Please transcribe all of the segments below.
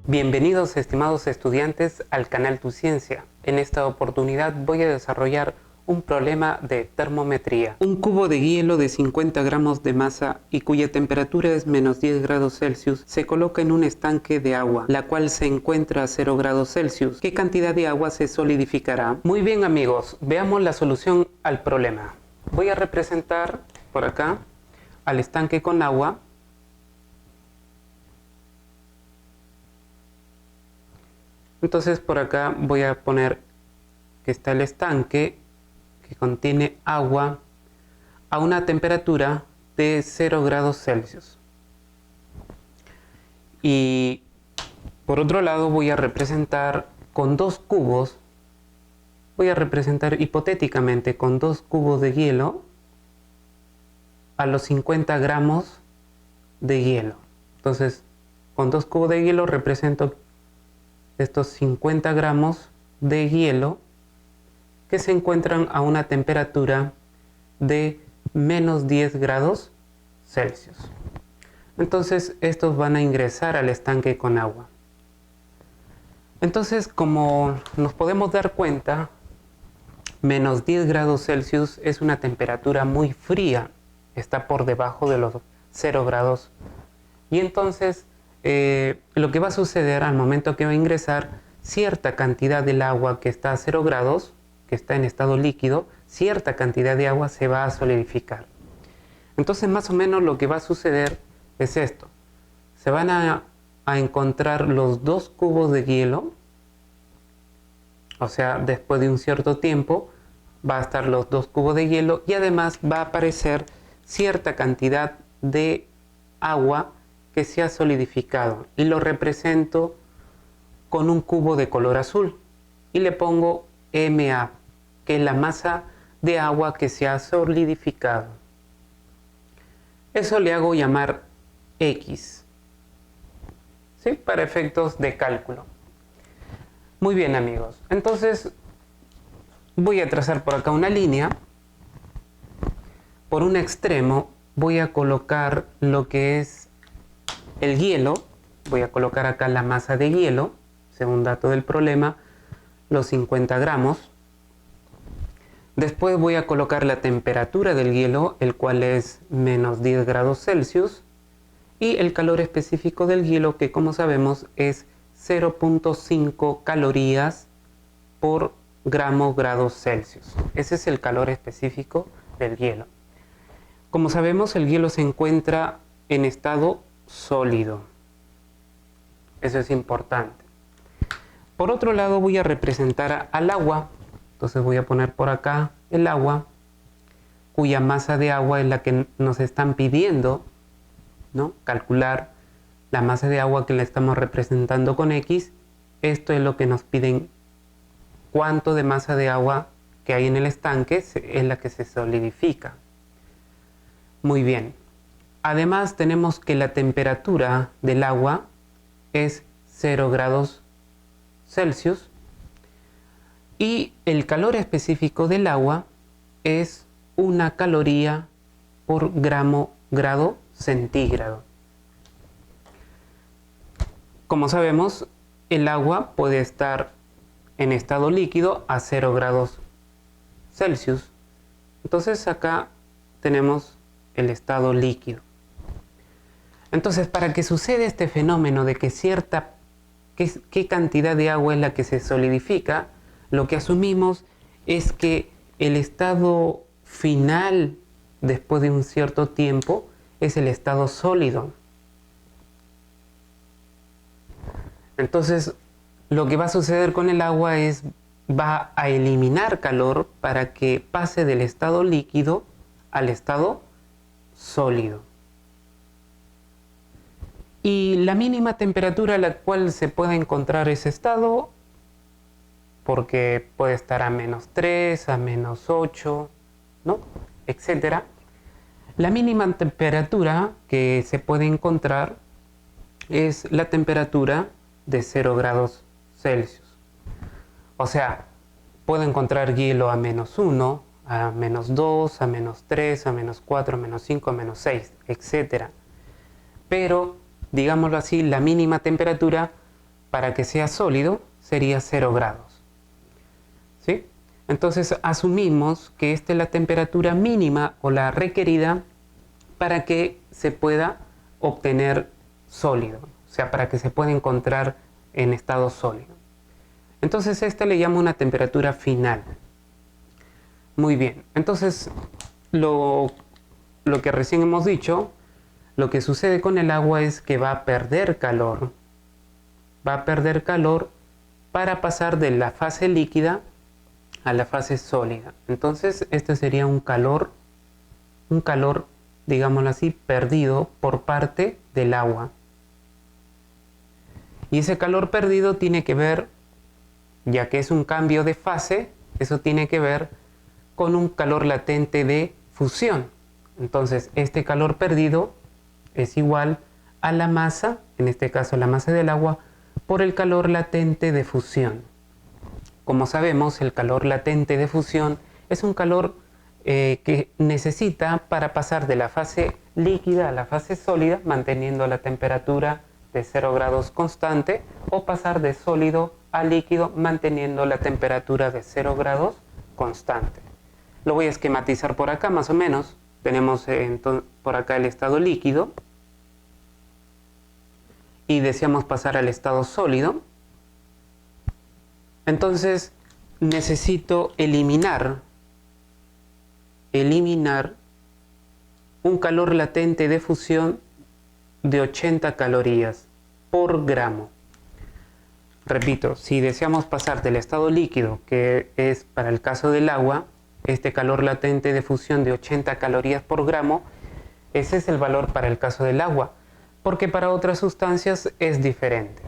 Bienvenidos, estimados estudiantes, al canal Tu Ciencia. En esta oportunidad voy a desarrollar un problema de termometría. Un cubo de hielo de 50 gramos de masa y cuya temperatura es menos 10 grados Celsius se coloca en un estanque de agua, la cual se encuentra a 0 grados Celsius. ¿Qué cantidad de agua se solidificará? Muy bien, amigos, veamos la solución al problema. Voy a representar por acá al estanque con agua. Entonces por acá voy a poner que está el estanque que contiene agua a una temperatura de 0 grados Celsius. Y por otro lado voy a representar con dos cubos, voy a representar hipotéticamente con dos cubos de hielo a los 50 gramos de hielo. Entonces con dos cubos de hielo represento estos 50 gramos de hielo que se encuentran a una temperatura de menos 10 grados Celsius. Entonces estos van a ingresar al estanque con agua. Entonces, como nos podemos dar cuenta, menos 10 grados Celsius es una temperatura muy fría, está por debajo de los 0 grados. Y entonces lo que va a suceder al momento que va a ingresar cierta cantidad del agua que está a 0 grados, que está en estado líquido, cierta cantidad de agua se va a solidificar. Entonces más o menos lo que va a suceder es esto. Se van a encontrar los dos cubos de hielo, o sea, después de un cierto tiempo va a estar los dos cubos de hielo y además va a aparecer cierta cantidad de agua que se ha solidificado y lo represento con un cubo de color azul y le pongo MA, que es la masa de agua que se ha solidificado. Eso le hago llamar X, ¿sí? Para efectos de cálculo. Muy bien, amigos, entonces voy a trazar por acá una línea. Por un extremo voy a colocar lo que es el hielo, voy a colocar acá la masa de hielo, según dato del problema, los 50 gramos. Después voy a colocar la temperatura del hielo, el cual es menos 10 grados Celsius, y el calor específico del hielo, que como sabemos es 0.5 calorías por grados Celsius. Ese es el calor específico del hielo. Como sabemos, el hielo se encuentra en estado sólido. Eso es importante. Por otro lado voy a representar al agua. Entonces voy a poner por acá el agua, cuya masa de agua es la que nos están pidiendo, ¿no? Calcular la masa de agua que la estamos representando con X. Esto es lo que nos piden, cuánto de masa de agua que hay en el estanque es la que se solidifica. Muy bien. Además tenemos que la temperatura del agua es 0 grados Celsius y el calor específico del agua es 1 caloría por grado centígrado. Como sabemos, el agua puede estar en estado líquido a 0 grados Celsius. Entonces acá tenemos el estado líquido. Entonces, para que suceda este fenómeno de que qué cantidad de agua es la que se solidifica, lo que asumimos es que el estado final, después de un cierto tiempo, es el estado sólido. Entonces, lo que va a suceder con el agua va a eliminar calor para que pase del estado líquido al estado sólido. Y la mínima temperatura a la cual se puede encontrar ese estado, porque puede estar a menos 3, a menos 8, ¿no? Etcétera. La mínima temperatura que se puede encontrar es la temperatura de 0 grados Celsius. O sea, puedo encontrar hielo a menos 1, a menos 2, a menos 3, a menos 4, a menos 5, a menos 6, etcétera. Pero digámoslo así, la mínima temperatura para que sea sólido sería 0 grados. ¿Sí? Entonces asumimos que esta es la temperatura mínima o la requerida para que se pueda obtener sólido, o sea, para que se pueda encontrar en estado sólido. Entonces esta le llamo una temperatura final. Muy bien, entonces lo que recién hemos dicho, lo que sucede con el agua es que va a perder calor. Va a perder calor para pasar de la fase líquida a la fase sólida. Entonces este sería un calor, digámoslo así, perdido por parte del agua. Y ese calor perdido tiene que ver, ya que es un cambio de fase, eso tiene que ver con un calor latente de fusión. Entonces este calor perdido es igual a la masa, en este caso la masa del agua, por el calor latente de fusión. Como sabemos, el calor latente de fusión es un calor que necesita para pasar de la fase líquida a la fase sólida, manteniendo la temperatura de 0 grados constante, o pasar de sólido a líquido, manteniendo la temperatura de 0 grados constante. Lo voy a esquematizar por acá más o menos. Tenemos por acá el estado líquido y deseamos pasar al estado sólido. Entonces necesito eliminar un calor latente de fusión de 80 calorías por gramo. Repito, si deseamos pasar del estado líquido, que es para el caso del agua, este calor latente de fusión de 80 calorías por gramo, ese es el valor para el caso del agua, porque para otras sustancias es diferente.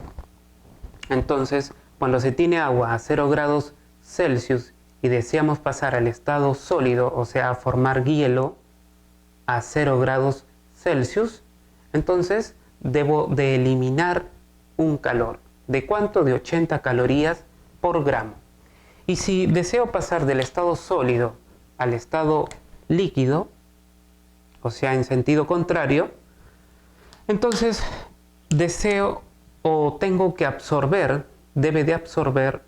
Entonces, cuando se tiene agua a 0 grados Celsius y deseamos pasar al estado sólido, o sea, a formar hielo a 0 grados Celsius, entonces debo de eliminar un calor. ¿De cuánto? De 80 calorías por gramo. Y si deseo pasar del estado sólido al estado líquido, o sea, en sentido contrario, entonces deseo o tengo que absorber, debe de absorber,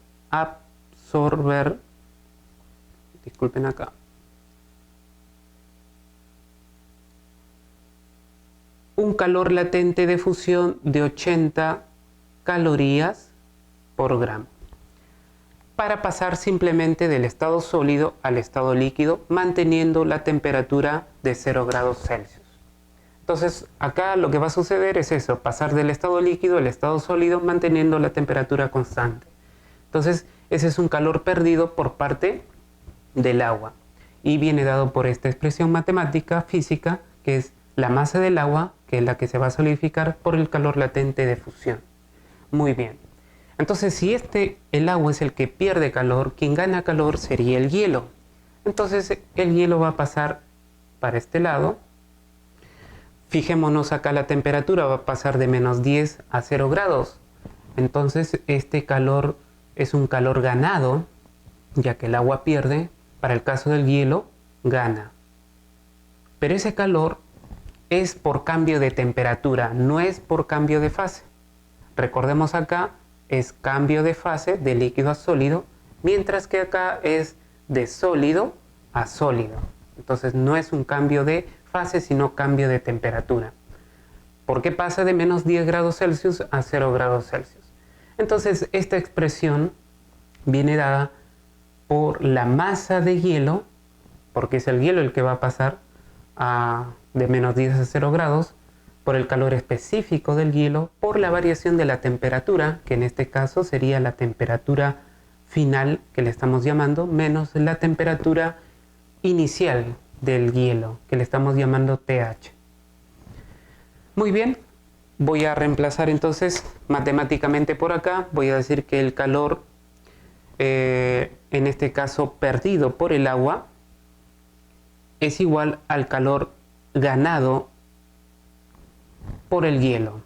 disculpen acá, un calor latente de fusión de 80 calorías por gramo, para pasar simplemente del estado sólido al estado líquido, manteniendo la temperatura de 0 grados Celsius. Entonces acá lo que va a suceder es eso, pasar del estado líquido al estado sólido, manteniendo la temperatura constante. Entonces ese es un calor perdido por parte del agua y viene dado por esta expresión matemática física, que es la masa del agua, que es la que se va a solidificar por el calor latente de fusión. Muy bien. Entonces, si el agua es el que pierde calor, quien gana calor sería el hielo. Entonces, el hielo va a pasar para este lado. Fijémonos acá, la temperatura va a pasar de menos 10 a 0 grados. Entonces, este calor es un calor ganado, ya que el agua pierde. Para el caso del hielo, gana. Pero ese calor es por cambio de temperatura, no es por cambio de fase. Recordemos acá, es cambio de fase de líquido a sólido, mientras que acá es de sólido a sólido. Entonces no es un cambio de fase, sino cambio de temperatura. ¿Por qué pasa de menos 10 grados Celsius a 0 grados Celsius? Entonces esta expresión viene dada por la masa de hielo, porque es el hielo el que va a pasar de menos 10 a 0 grados, por el calor específico del hielo, por la variación de la temperatura, que en este caso sería la temperatura final que le estamos llamando, menos la temperatura inicial del hielo, que le estamos llamando pH. Muy bien, voy a reemplazar entonces matemáticamente por acá, voy a decir que el calor, en este caso perdido por el agua, es igual al calor ganado por el hielo.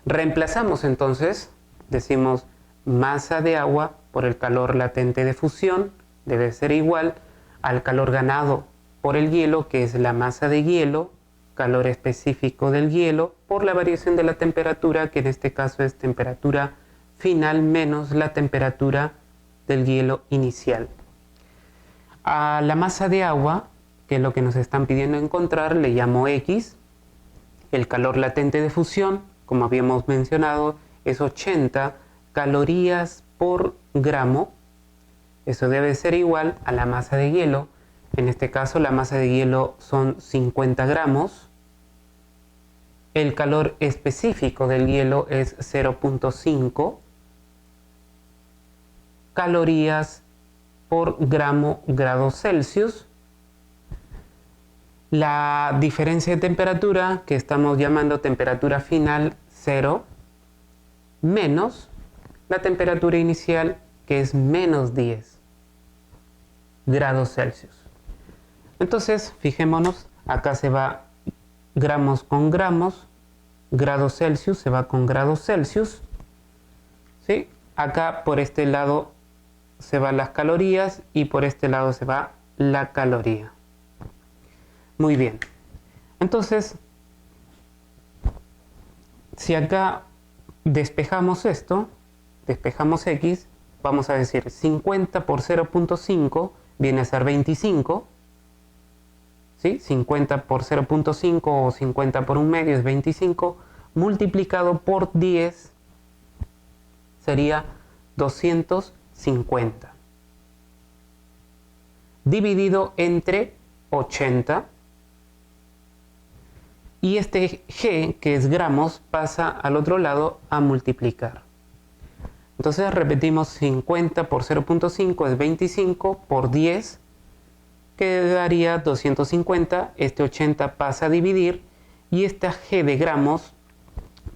Reemplazamos entonces, decimos masa de agua por el calor latente de fusión debe ser igual al calor ganado por el hielo, que es la masa de hielo, calor específico del hielo por la variación de la temperatura, que en este caso es temperatura final menos la temperatura del hielo inicial. A la masa de agua, que es lo que nos están pidiendo encontrar, le llamo X. El calor latente de fusión, como habíamos mencionado, es 80 calorías por gramo. Eso debe ser igual a la masa de hielo. En este caso la masa de hielo son 50 gramos. El calor específico del hielo es 0.5 calorías por gramo grados Celsius. La diferencia de temperatura, que estamos llamando temperatura final 0, menos la temperatura inicial, que es menos 10 grados Celsius. Entonces, fijémonos, acá se va gramos con gramos, grados Celsius se va con grados Celsius, ¿sí? Acá por este lado se van las calorías y por este lado se va la caloría. Muy bien. Entonces, si acá despejamos esto, despejamos X, vamos a decir 50 por 0.5 viene a ser 25. ¿Sí? 50 por 0.5 o 50 por un medio es 25. Multiplicado por 10 sería 250. Dividido entre 80. Y este G, que es gramos, pasa al otro lado a multiplicar. Entonces repetimos, 50 por 0.5 es 25 por 10, que daría 250. Este 80 pasa a dividir y esta G de gramos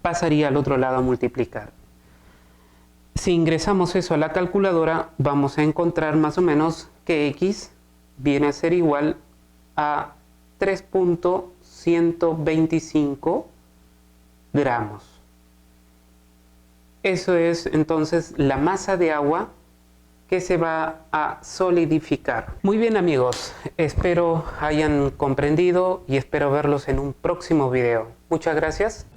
pasaría al otro lado a multiplicar. Si ingresamos eso a la calculadora, vamos a encontrar más o menos que X viene a ser igual a 3.125 gramos. Eso es entonces la masa de agua que se va a solidificar. Muy bien amigos, espero hayan comprendido y espero verlos en un próximo video. Muchas gracias.